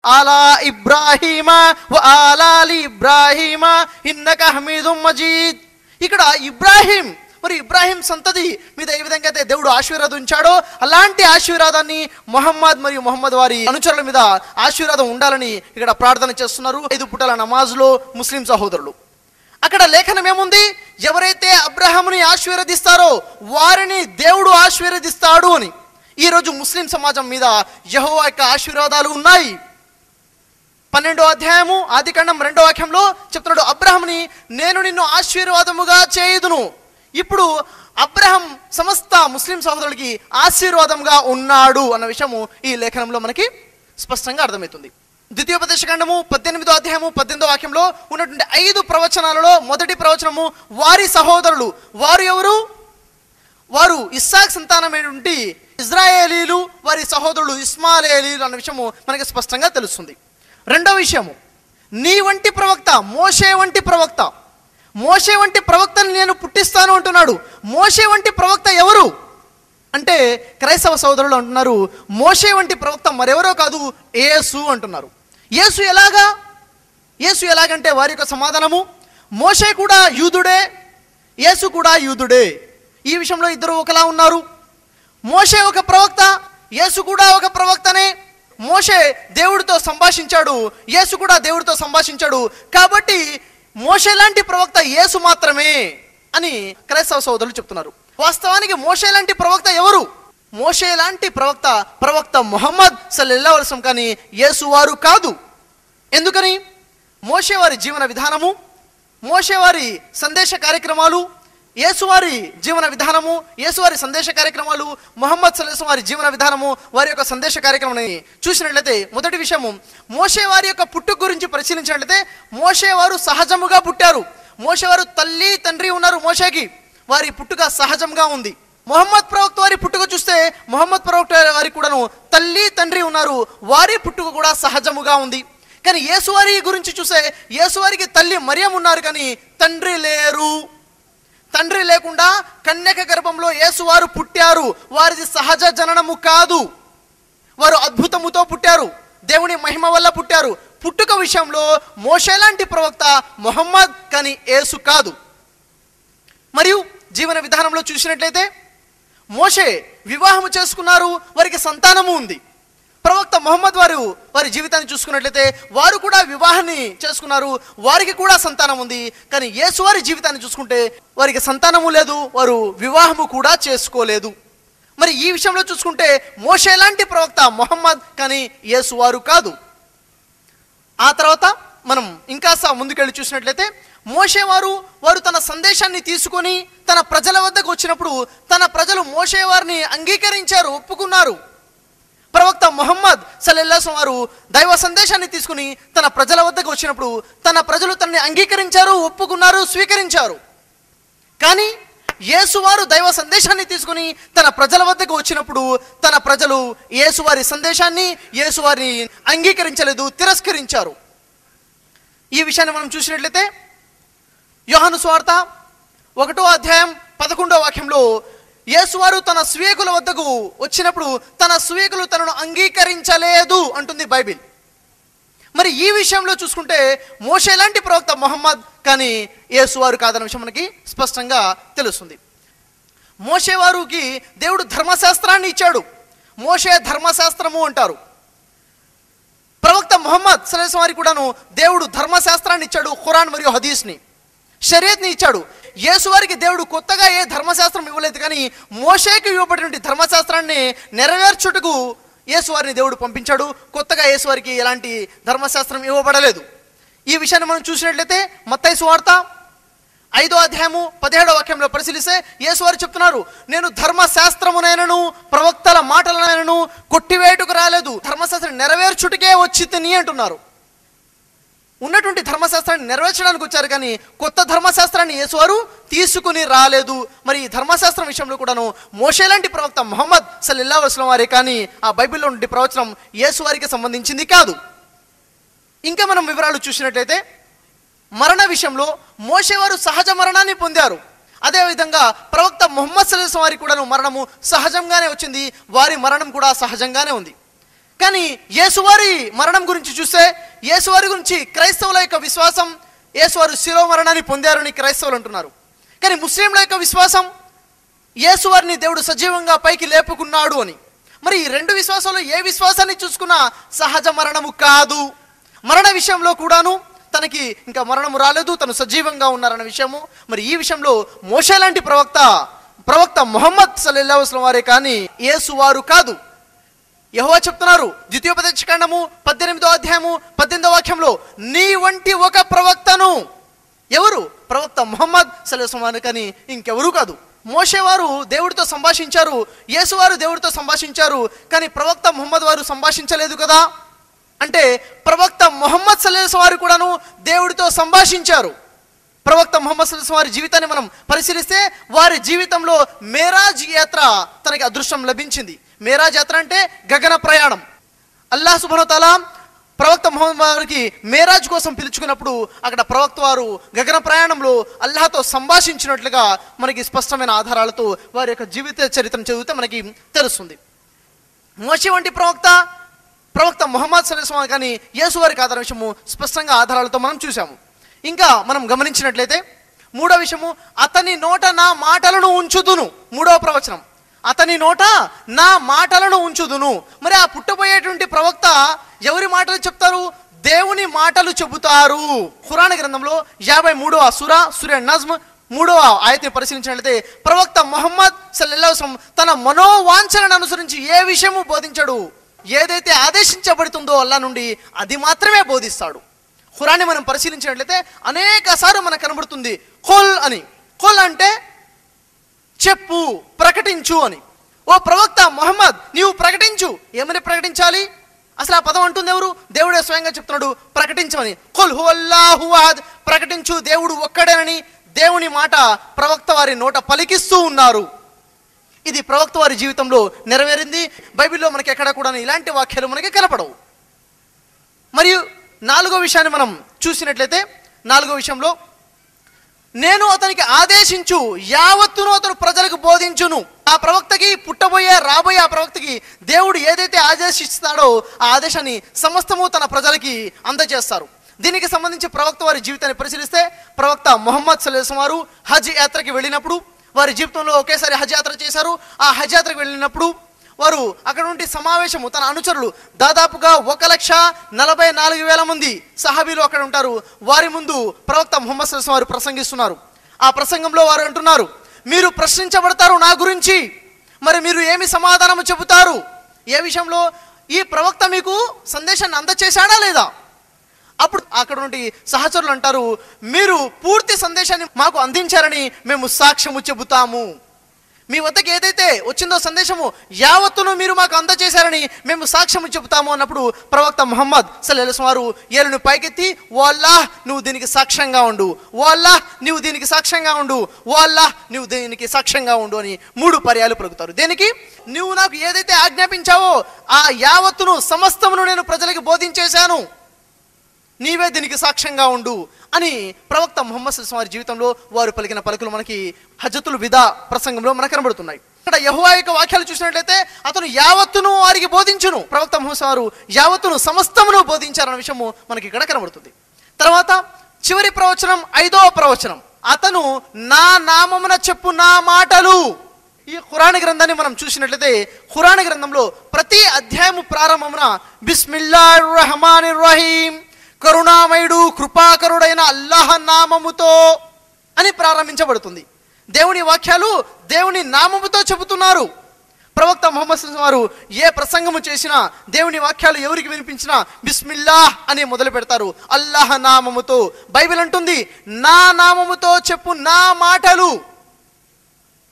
అలా ఇబ్రాహీమ వ ఆలాలి ఇబ్రాహీమ ఇన్నక హమీదుం మజీద్. ఇక్కడ ఇబ్రాహీం మరి ఇబ్రాహీం సంతతి మీద ఏ విధంగా అయితే దేవుడు ఆశీర్వాదించాడో అలాంటి ఆశీర్వాదాన్ని మొహమ్మద్ మరియు మొహమ్మద్ వారి అనుచరుల మీద ఆశీర్వాదం ఉండాలని ఇక్కడ ప్రార్థన చేస్తున్నారు 5 పూటల నమాజ్లో ముస్లిం సహోదరులు. అక్కడ లేఖనం ఏముంది? ఎవరైతే అబ్రహాముని ఆశీర్వదిస్తారో వారిని దేవుడు ఆశీర్వదిస్తాడు అని. ఈరోజు ముస్లిం సమాజం మీద యెహోవా యొక్క ఆశీర్వాదాలు ఉన్నాయి. 12వ అధ్యాయము ఆదికాండం 2వ వాక్యంలో చెప్తున్నాడు, అబ్రహాముని నేను నిన్ను ఆశీర్వాదముగా చేయుదును. ఇప్పుడు అబ్రహాం సమస్త ముస్లిం సహోదరులకి ఆశీర్వాదంగా ఉన్నాడు అన్న విషయము ఈ లేఖనంలో మనకి స్పష్టంగా అర్థమవుతుంది. ద్వితీయోపదేశకాండము 18వ అధ్యాయము 18వ వాక్యంలో ఉన్నటువంటి 5 ప్రవచనాలలో మొదటి ప్రవచనము వారి సహోదరులు. వారు ఎవరు? వారు ఇస్సాక్ సంతానమైనటువంటి ఇజ్రాయేలీలు, వారి సహోదరులు ఇస్మాయేలీలు అన్న విషయము మనకి స్పష్టంగా తెలుస్తుంది. రెండవ విషయము, నీ వంటి ప్రవక్త, మోషే వంటి ప్రవక్త, మోషే వంటి ప్రవక్తను నేను పుట్టిస్తాను అంటున్నాడు. మోషే వంటి ప్రవక్త ఎవరు అంటే క్రైస్తవ సోదరులు అంటున్నారు, మోషే వంటి ప్రవక్త మరెవరో కాదు, యేసు అంటున్నారు. యేసు ఎలాగా? యేసు ఎలాగంటే వారి యొక్క సమాధానము, మోషే కూడా యూదుడే, యేసు కూడా యూదుడే. ఈ విషయంలో ఇద్దరు ఒకలా ఉన్నారు. మోషే ఒక ప్రవక్త, యేసు కూడా ఒక ప్రవక్తనే. మోషే దేవుడితో సంభాషించాడు, యేసు కూడా దేవుడితో సంభాషించాడు. కాబట్టి మోషే లాంటి ప్రవక్త యేసు మాత్రమే అని క్రైస్తవ సోదరులు చెప్తున్నారు. వాస్తవానికి మోషే లాంటి ప్రవక్త ఎవరు? మోషే లాంటి ప్రవక్త ముహమ్మద్ సల్లల్లాహు అలైహి వసల్లం, కానీ యేసు వారు కాదు. ఎందుకని? మోషే వారి జీవన విధానము, మోషే వారి సందేశ కార్యక్రమాలు, యేసువారి జీవన విధానము, యేసువారి సందేశ కార్యక్రమాలు, ముహమ్మద్ సల్లల్లాహు అలైహి వసల్లం వారి జీవన విధానము, వారి యొక్క సందేశ కార్యక్రమాన్ని చూసినట్లయితే మొదటి విషయము, మోషే వారి యొక్క పుట్టుక గురించి పరిశీలించినట్లయితే మోషే వారు సహజముగా పుట్టారు. మోషే వారు తల్లి తండ్రి ఉన్నారు. మోషేకి వారి పుట్టుక సహజంగా ఉంది. ముహమ్మద్ ప్రవక్త వారి పుట్టుక చూస్తే ముహమ్మద్ ప్రవక్త వారికి కూడాను తల్లి తండ్రి ఉన్నారు, వారి పుట్టుక కూడా సహజముగా ఉంది. కానీ యేసువారి గురించి చూస్తే యేసువారికి తల్లి మరియం ఉన్నారు, కానీ తండ్రి లేరు. తండ్రి లేకుండా కన్యక గర్భంలో యేసువారు పుట్టారు. వారిది సహజ జననము కాదు, వారు అద్భుతముతో పుట్టారు, దేవుని మహిమ వల్ల పుట్టారు. పుట్టుక విషయంలో మోషే లాంటి ప్రవక్త ముహమ్మద్, కానీ యేసు కాదు. మరియు జీవన విధానంలో చూసినట్లయితే మోషే వివాహము చేసుకున్నారు, వారికి సంతానము ఉంది. ప్రవక్త ముహమ్మద్ వారి జీవితాన్ని చూసుకున్నట్లయితే వారు కూడా వివాహాన్ని చేసుకున్నారు, వారికి కూడా సంతానం ఉంది. కానీ యేసు వారి జీవితాన్ని చూసుకుంటే వారికి సంతానము లేదు, వారు వివాహము కూడా చేసుకోలేదు. మరి ఈ విషయంలో చూసుకుంటే మోషే లాంటి ప్రవక్త ముహమ్మద్, కానీ యేసు వారు కాదు. ఆ తర్వాత మనం ఇంకా ముందుకెళ్ళి చూసినట్లయితే మోషే వారు తన సందేశాన్ని తీసుకొని తన ప్రజల వద్దకు వచ్చినప్పుడు తన ప్రజలు మోషే వారిని అంగీకరించారు, ఒప్పుకున్నారు. ప్రవక్త ముహమ్మద్ సల్లల్లాహు అలైహి వసల్లం వారు దైవ సందేశాన్ని తీసుకుని తన ప్రజల వద్దకు వచ్చినప్పుడు తన ప్రజలు తనని అంగీకరించారు, ఒప్పుకున్నారు, స్వీకరించారు. కానీ యేసువారు దైవ సందేశాన్ని తీసుకుని తన ప్రజల వద్దకు వచ్చినప్పుడు తన ప్రజలు యేసువారి సందేశాన్ని, యేసువారిని అంగీకరించలేదు, తిరస్కరించారు. ఈ విషయాన్ని మనం చూసినట్లయితే యోహాను సువార్త 1వ అధ్యాయం 11వ వాక్యంలో యేసువారు తన స్వీకుల వద్దకు వచ్చినప్పుడు తన స్వీకులు తనను అంగీకరించలేదు అంటుంది బైబిల్. మరి ఈ విషయంలో చూసుకుంటే మోషే లాంటి ప్రవక్త ముహమ్మద్, కానీ యేసువారు కాదన్న విషయం మనకి స్పష్టంగా తెలుస్తుంది. మోషే వారికి దేవుడు ధర్మశాస్త్రాన్ని ఇచ్చాడు, మోషే ధర్మశాస్త్రము అంటారు. ప్రవక్త ముహమ్మద్ సల్లల్లాహు అలైహి వసల్లం వారికి కూడాను దేవుడు ధర్మశాస్త్రాన్ని ఇచ్చాడు, ఖురాన్ మరియు హదీస్ని, షరియత్ని ఇచ్చాడు. యేసువారికి దేవుడు కొత్తగా ఏ ధర్మశాస్త్రం ఇవ్వలేదు, కానీ మోషేకి ఇవ్వబడినటువంటి ధర్మశాస్త్రాన్ని నెరవేర్చుటకు యేసువారిని దేవుడు పంపించాడు. కొత్తగా యేసువారికి ఎలాంటి ధర్మశాస్త్రం ఇవ్వబడలేదు. ఈ విషయాన్ని మనం చూసినట్లయితే మత్తయి సువార్త 5వ అధ్యాయము 17వ వాక్యంలో పరిశీలిస్తే యేసువారు చెప్తున్నారు, నేను ధర్మశాస్త్రమునైనను ప్రవక్తల మాటలనైనను కొట్టివేటుకు రాలేదు, ధర్మశాస్త్రం నెరవేర్చుటకే వచ్చి తిని అంటున్నారు. ఉన్నటువంటి ధర్మశాస్త్రాన్ని నెరవేర్చడానికి వచ్చారు, కానీ కొత్త ధర్మశాస్త్రాన్ని యేసువారు తీసుకుని రాలేదు. మరి ఈ ధర్మశాస్త్రం విషయంలో కూడాను మోషే లాంటి ప్రవక్త ముహమ్మద్ సల్లల్లాహు అలైహి వసల్లం వారే, కానీ ఆ బైబిల్లో నుండి ప్రవచనం యేసువారికి సంబంధించింది కాదు. ఇంకా మనం వివరాలు చూసినట్లయితే మరణ విషయంలో మోషే వారు సహజ మరణాన్ని పొందారు. అదేవిధంగా ప్రవక్త ముహమ్మద్ సల్లల్లాహు అలైహి వసల్లం వారికి కూడాను మరణము సహజంగానే వచ్చింది, వారి మరణం కూడా సహజంగానే ఉంది. కానీ యేసువారి మరణం గురించి చూస్తే, యేసువారి గురించి క్రైస్తవుల యొక్క విశ్వాసం, యేసువారు శిలువ మరణాన్ని పొందారని క్రైస్తవులు అంటున్నారు. కానీ ముస్లింల యొక్క విశ్వాసం, యేసువారిని దేవుడు సజీవంగా పైకి లేపుకున్నాడు అని. మరి ఈ రెండు విశ్వాసాలు ఏ విశ్వాసాన్ని చూసుకున్నా సహజ మరణము కాదు. మరణ విషయంలో కూడాను తనకి ఇంకా మరణము రాలేదు, తను సజీవంగా ఉన్నారన్న విషయము. మరి ఈ విషయంలో మోషే లాంటి ప్రవక్త ముహమ్మద్ సల్లల్లాహు అలైహి వసల్లం వారే కానీ యేసువారు కాదు. యెహోవా చెప్తున్నారు ద్వితీయోపదేశకాండము 18వ అధ్యాయము 18వ వాక్యంలో, నీ వంటి ఒక ప్రవక్తను, ఎవరు? ప్రవక్త ముహమ్మద్ సల్లల్లాహు అలైహి వసల్లం కానీ ఇంకెవరూ కాదు. మోషే వారు దేవుడితో సంభాషించారు, యేసువారు దేవుడితో సంభాషించారు, కానీ ప్రవక్త ముహమ్మద్ వారు సంభాషించలేదు కదా. అంటే ప్రవక్త ముహమ్మద్ సల్లల్లాహు అలైహి వసల్లం వారు కూడాను దేవుడితో సంభాషించారు. ప్రవక్త ముహమ్మద్ సల్లల్లాహు అలైహి వసల్లం వారి జీవితాన్ని మనం పరిశీలిస్తే, వారి జీవితంలో మేరాజ్ యాత్ర తనకి అదృష్టం లభించింది. మేరాజ్ యాత్ర అంటే గగన ప్రయాణం. అల్లాహ్ సుబ్హానహు వ తఆలా ప్రవక్త ముహమ్మద్ వారికి మేరాజ్ కోసం పిలుచుకున్నప్పుడు అక్కడ ప్రవక్త వారు గగన ప్రయాణంలో అల్లాహ్తో సంభాషించినట్లుగా మనకి స్పష్టమైన ఆధారాలతో వారి యొక్క జీవిత చరిత్రను చదివితే మనకి తెలుస్తుంది. మోషే వంటి ప్రవక్త ముహమ్మద్ సల్లల్లాహు అలైహి వసల్లం కానీ యేసువారికి ఆధార విషయము స్పష్టంగా ఆధారాలతో మనం చూసాము. ఇంకా మనం గమనించినట్లయితే మూడో విషయము, అతని నోట నా మాటలను ఉంచుదును. మూడవ ప్రవచనం, అతని నోట నా మాటలను ఉంచుదును. మరి ఆ పుట్టబోయేటువంటి ప్రవక్త ఎవరి మాటలు చెప్తారు? దేవుని మాటలు చెబుతారు. ఖురాన్ గ్రంథంలో 53వ సూర నజ్మ్ 3వ ఆయతని పరిశీలించినట్లయితే, ప్రవక్త ముహమ్మద్ సల్లల్లాహు అలైహి వసల్లం తన మనోవాంఛనను అనుసరించి ఏ విషయము బోధించడు. ఏదైతే ఆదేశించబడుతుందో అల్లాహ్ నుండి అది మాత్రమే బోధిస్తాడు. ఖురాన్ని మనం పరిశీలించినట్లయితే అనేక సార్లు మనకు కనబడుతుంది ఖుల్ అని. ఖుల్ అంటే చెప్పు, ప్రకటించు అని. ఓ ప్రవక్త ముహమ్మద్, నీవు ప్రకటించు. ఏమని ప్రకటించాలి? అసలు ఆ పదం అంటుంది ఎవరు? దేవుడే స్వయంగా చెప్తున్నాడు ప్రకటించమని. ఖుల్ హువల్లాహు అహద్, ప్రకటించు దేవుడు ఒక్కడేనని దేవుని మాట ప్రవక్త వారి నోట పలికిస్తూ ఉన్నారు. ఇది ప్రవక్త వారి జీవితంలో నెరవేరింది. బైబిల్లో మనకి ఎక్కడ కూడా ఇలాంటి వాక్యాలు మనకి కనపడవు. మరియు నాలుగో విషయాన్ని మనం చూసినట్లయితే, నాలుగో విషయంలో, నేను అతనికి ఆదేశించు యావత్తును అతను ప్రజలకు బోధించును. ఆ ప్రవక్తకి రాబోయే ఆ ప్రవక్తకి దేవుడు ఏదైతే ఆదేశిస్తాడో ఆ ఆదేశాన్ని సమస్తము తన ప్రజలకి అందజేస్తారు. దీనికి సంబంధించి ప్రవక్త వారి జీవితాన్ని పరిశీలిస్తే, ప్రవక్త ముహమ్మద్ సల్లల్లాహు అలైహి వసల్లం వారు హజ్ యాత్రకి వెళ్ళినప్పుడు, వారి జీవితంలో ఒకేసారి హజ్ యాత్ర చేశారు. ఆ హజ్ యాత్రకు వెళ్ళినప్పుడు వారు అక్కడ నుండి సమావేశము, తన అనుచరులు దాదాపుగా 1,44,000 మంది సహాబీలు అక్కడ ఉంటారు. వారి ముందు ప్రవక్త ముహమ్మద్ సల్లల్లాహు అలైహి వసల్లం వారు ప్రసంగిస్తున్నారు. ఆ ప్రసంగంలో వారు అంటున్నారు, మీరు ప్రశ్నించబడతారు నా గురించి, మరి మీరు ఏమి సమాధానం చెబుతారు? ఏ విషయంలో? ఈ ప్రవక్త మీకు సందేశాన్ని అందచేశాడా లేదా? అప్పుడు అక్కడ నుండి సహచరులు అంటారు, మీరు పూర్తి సందేశాన్ని మాకు అందించారని మేము సాక్ష్యము చెబుతాము. మీ వద్దకు ఏదైతే వచ్చిందో సందేశము యావత్తును మీరు మాకు అందజేశారని మేము సాక్ష్యము చెబుతాము అన్నప్పుడు ప్రవక్త ముహమ్మద్ సల్లల్లాహు అలైహి వసల్లం వారు ఏలును పైకెత్తి, ఓ అల్లాహ్ నువ్వు దీనికి సాక్ష్యంగా ఉండు, ఓ అల్లాహ్ నువ్వు దీనికి సాక్ష్యంగా ఉండు, ఓ అల్లాహ్ నువ్వు దీనికి సాక్ష్యంగా ఉండు అని 3 పర్యాలు పలుకుతారు. దేనికి? నువ్వు నాకు ఏదైతే ఆజ్ఞాపించావో ఆ యావత్తును సమస్తమును నేను ప్రజలకు బోధించేశాను, నీవే దీనికి సాక్ష్యంగా ఉండు అని ప్రవక్త ముహమ్మద్ సల్లల్లాహు అలైహి వసల్లం వారి జీవితంలో వారు పలికిన పలుకులు మనకి హజ్జతుల్ విదా ప్రసంగంలో మనకు కనబడుతున్నాయి. ఇక్కడ యెహోవా యొక్క వాక్యాలు చూసినట్లయితే, అతను యావత్తును వారికి బోధించును. ప్రవక్త ముహమ్మద్ వారు యావత్తును సమస్తమును బోధించారన్న విషయము మనకి ఇక్కడ కనబడుతుంది. తర్వాత చివరి ప్రవచనం, 5వ ప్రవచనం, అతను నా నామమున చెప్పు నా మాటలు. ఈ ఖురాన్ గ్రంథాన్ని మనం చూసినట్లయితే, ఖురాన్ గ్రంథంలో ప్రతి అధ్యాయము ప్రారంభమున బిస్మిల్లాహిర్ రహమానిర్ రహీం, కరుణామయుడు కృపాకరుడైన అల్లాహ్ నామముతో అని ప్రారంభించబడుతుంది. దేవుని వాక్యాలు దేవుని నామముతో చెబుతున్నారు. ప్రవక్త ముహమ్మద్ సల్లల్లాహు అలైహి వసల్లం వారు ఏ ప్రసంగము చేసినా, దేవుని వాక్యాలు ఎవరికి వినిపించినా బిస్మిల్లాహ్ అని మొదలు పెడతారు, అల్లాహ్ నామముతో. బైబిల్ అంటుంది నా నామముతో చెప్పు నా మాటలు.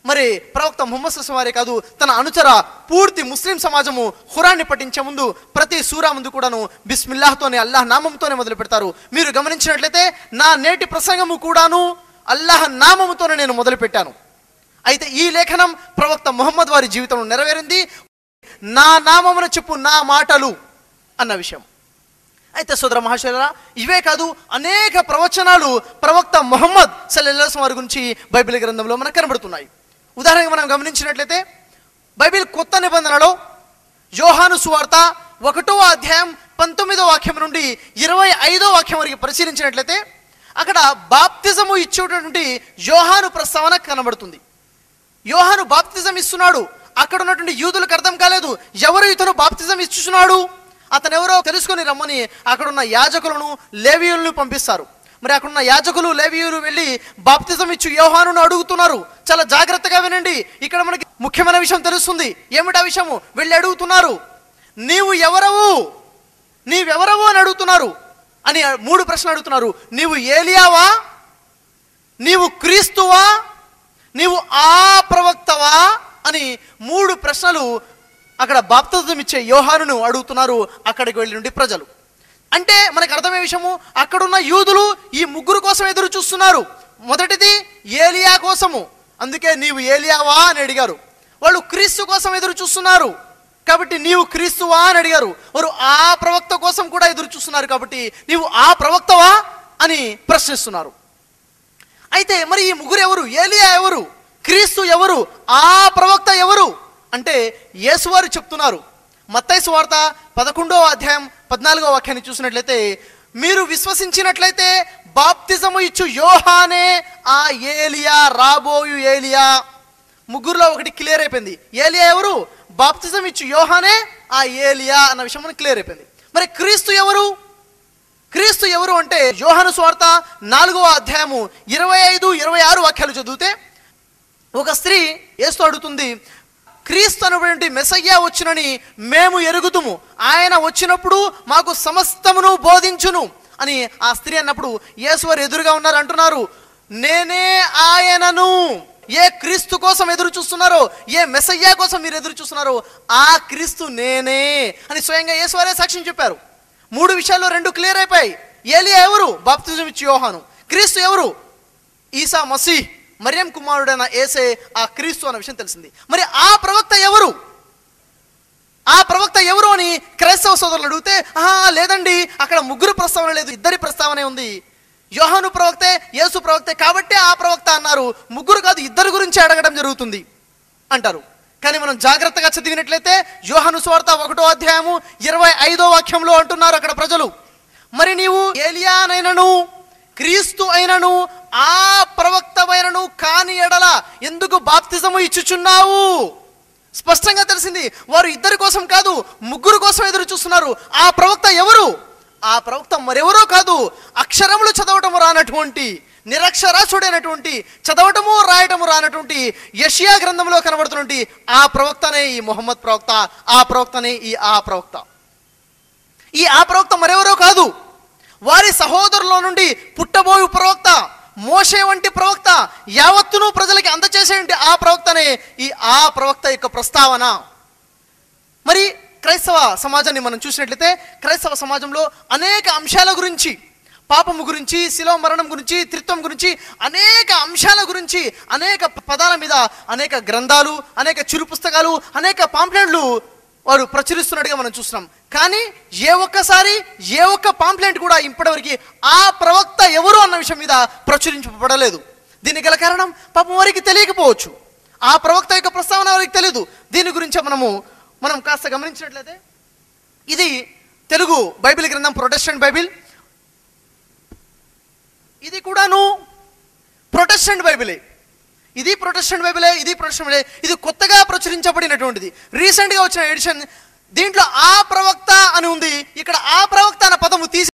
మరి ప్రవక్త ముహమ్మద్ సల్లల్లాహు అలైహి వసల్లం వారే కాదు, తన అనుచర పూర్తి ముస్లిం సమాజము ఖురాన్ని పఠించే ముందు ప్రతి సూరా ముందు కూడాను బిస్మిల్లాహ్తోనే, అల్లాహ్ నామంతోనే మొదలు పెడతారు. మీరు గమనించినట్లయితే నా నేటి ప్రసంగము కూడాను అల్లాహ్ నామముతోనే నేను మొదలు పెట్టాను. అయితే ఈ లేఖనం ప్రవక్త ముహమ్మద్ వారి జీవితంలో నెరవేరింది. నా నామమున చెప్పు నా మాటలు అన్న విషయం. అయితే సోదర మహాశయులారా, ఇవే కాదు అనేక ప్రవచనాలు ప్రవక్త ముహమ్మద్ సల్లల్లాహు అలైహి వసల్లం వారి గురించి బైబిల్ గ్రంథంలో మనకు కనబడుతున్నాయి. ఉదాహరణగా మనం గమనించినట్లయితే బైబిల్ కొత్త నిబంధనలో యోహాను సువార్త 1వ అధ్యాయం 19వ వాక్యం నుండి 25వ వాక్యం వరకు పరిశీలించినట్లయితే అక్కడ బాప్తిజము ఇచ్చేటటువంటి యోహాను ప్రస్తావన కనబడుతుంది. యోహాను బాప్తిజం ఇస్తున్నాడు. అక్కడ ఉన్నటువంటి యూదులకు అర్థం కాలేదు, ఎవరు ఇతను బాప్తిజం ఇస్తున్నాడు, అతను ఎవరో తెలుసుకొని రమ్మని అక్కడున్న యాజకులను లేవీయులను పంపిస్తారు. మరి అక్కడున్న యాజకులు లేవీయులు వెళ్ళి బాప్తిజం ఇచ్చు యోహానును అడుగుతున్నారు. చాలా జాగ్రత్తగా వినండి, ఇక్కడ మనకి ముఖ్యమైన విషయం తెలుస్తుంది. ఏమిటా విషయము? వెళ్ళి అడుగుతున్నారు, నీవెవరవు అని అడుగుతున్నారు. అని 3 ప్రశ్నలు అడుగుతున్నారు. నీవు ఏలియావా, నీవు క్రీస్తువా, నీవు ఆ ప్రవక్తవా అని 3 ప్రశ్నలు అక్కడ బాప్తిజం ఇచ్చే యోహానును అడుగుతున్నారు అక్కడికి వెళ్ళి ప్రజలు. అంటే మనకు అర్థమయ్యే విషయము, అక్కడున్న యూదులు ఈ 3 కోసం ఎదురు చూస్తున్నారు. మొదటిది ఏలియా కోసము, అందుకే నీవు ఏలియావా అని అడిగారు. వాళ్ళు క్రీస్తు కోసం ఎదురు చూస్తున్నారు కాబట్టి నీవు క్రీస్తువా అని అడిగారు. వారు ఆ ప్రవక్త కోసం కూడా ఎదురు చూస్తున్నారు కాబట్టి నీవు ఆ ప్రవక్తవా అని ప్రశ్నిస్తున్నారు. అయితే మరి ఈ 3 ఎవరు? ఏలియా ఎవరు, క్రీస్తు ఎవరు, ఆ ప్రవక్త ఎవరు అంటే యేసువారు చెప్తున్నారు. మత్తయి సువార్త 11వ అధ్యాయం 14వ వాక్యాన్ని చూసినట్లయితే, మీరు విశ్వసించినట్లయితే బాప్తిజము ఇచ్చు యోహానే ఆ ఏలియా, రాబోయు ఏలియా. 3లో ఒకటి క్లియర్ అయిపోయింది. ఏలియా ఎవరు? బాప్తిజం ఇచ్చు యోహానే ఆ ఏలియా అన్న విషయం మనకు క్లియర్ అయిపోయింది. మరి క్రీస్తు ఎవరు? క్రీస్తు ఎవరు అంటే యోహాను సువార్త 4వ అధ్యాయము 25-26 వాక్యాలు చదివితే ఒక స్త్రీ యేసుతో అడుగుతుంది, క్రీస్తు అనేటువంటి మెస్సయ్య వచ్చునని మేము ఎరుగుదుము, ఆయన వచ్చినప్పుడు మాకు సమస్తమును బోధించును అని ఆ స్త్రీ అన్నప్పుడు యేసువారు ఎదురుగా ఉన్నారు అంటున్నారు, నేనే ఆయనను. ఏ క్రీస్తు కోసం ఎదురు చూస్తున్నారో, ఏ మెస్సయ్య కోసం మీరు ఎదురు చూస్తున్నారో ఆ క్రీస్తు నేనే అని స్వయంగా యేసువారే సాక్ష్యం చెప్పారు. 3 విషయాల్లో 2 క్లియర్ అయిపోయాయి. ఏలియా ఎవరు? బాప్తిజం ఇచ్చి యోహాను. క్రీస్తు ఎవరు? ఈసా మసీహ్, మరియం కుమారుడైన యేసే ఆ క్రీస్తు అన్న విషయం తెలిసింది. మరి ఆ ప్రవక్త ఎవరు? ఆ ప్రవక్త ఎవరు అని క్రైస్తవ సోదరులు అడిగితే, లేదండి అక్కడ 3 ప్రస్తావన లేదు, 2 ప్రస్తావనే ఉంది. యోహాను ప్రవక్తే, యేసు ప్రవక్తే కాబట్టి ఆ ప్రవక్త అన్నారు. 3 కాదు, 2 గురించి అడగడం జరుగుతుంది అంటారు. కానీ మనం జాగ్రత్తగా చదివినట్లయితే యోహాను సువార్త 1వ అధ్యాయము 25వ వాక్యంలో అంటున్నారు అక్కడ ప్రజలు, మరి నీవు ఏలియానైనను క్రీస్తు అయినను ఆ ప్రవక్తమైనను కాని ఎడల ఎందుకు బాప్తిజము ఇచ్చుచున్నావు? స్పష్టంగా తెలిసింది, వారు 2 కోసం కాదు 3 కోసం ఎదురు చూస్తున్నారు. ఆ ప్రవక్త ఎవరు? ఆ ప్రవక్త మరెవరో కాదు, అక్షరములు చదవటము రానటువంటి, నిరక్షరాస్యుడైనటువంటి, చదవటము రాయటము రానటువంటి యెషయా గ్రంథంలో కనబడుతున్నటువంటి ఆ ప్రవక్తనే ఈ ముహమ్మద్ ప్రవక్త, ఆ ప్రవక్తనే ఈ ఆ ప్రవక్త. ఈ ఆ ప్రవక్త మరెవరో కాదు, వారి సహోదరుల నుండి పుట్టబోయు ప్రవక్త, మోషే వంటి ప్రవక్త, యావత్తును ప్రజలకి అందచేసేటువంటి ఆ ప్రవక్తనే ఈ ఆ ప్రవక్త యొక్క ప్రస్తావన. మరి క్రైస్తవ సమాజాన్ని మనం చూసినట్లయితే క్రైస్తవ సమాజంలో అనేక అంశాల గురించి, పాపము గురించి, శిలువ మరణం గురించి, త్రిత్వం గురించి, అనేక అంశాల గురించి, అనేక పదాల మీద అనేక గ్రంథాలు, అనేక చిరు పుస్తకాలు, అనేక పాంప్లెంట్లు వారు ప్రచురిస్తున్నట్టుగా మనం చూస్తున్నాం. కానీ ఏ ఒక్క పాంప్లెంట్ కూడా ఇప్పటివరకు ఆ ప్రవక్త ఎవరు అన్న విషయం మీద ప్రచురించబడలేదు. దీనికి గల కారణం పాపం వారికి తెలియకపోవచ్చు, ఆ ప్రవక్త యొక్క ప్రస్తావన వారికి తెలియదు. దీని గురించి మనం కాస్త గమనించినట్లయితే, ఇది తెలుగు బైబిల్ గ్రంథం ప్రొటెస్టెంట్ బైబిల్, ఇది కూడాను ప్రొటెస్టెంట్ బైబిలే. ఇది ప్రొటెస్టెంట్ బైబిలే, ఇది కొత్తగా ప్రచురించబడినటువంటిది, రీసెంట్గా వచ్చిన ఎడిషన్. దీంట్లో ఆ ప్రవక్త అని ఉంది, ఇక్కడ ఆ ప్రవక్త అన్న పదము తీసి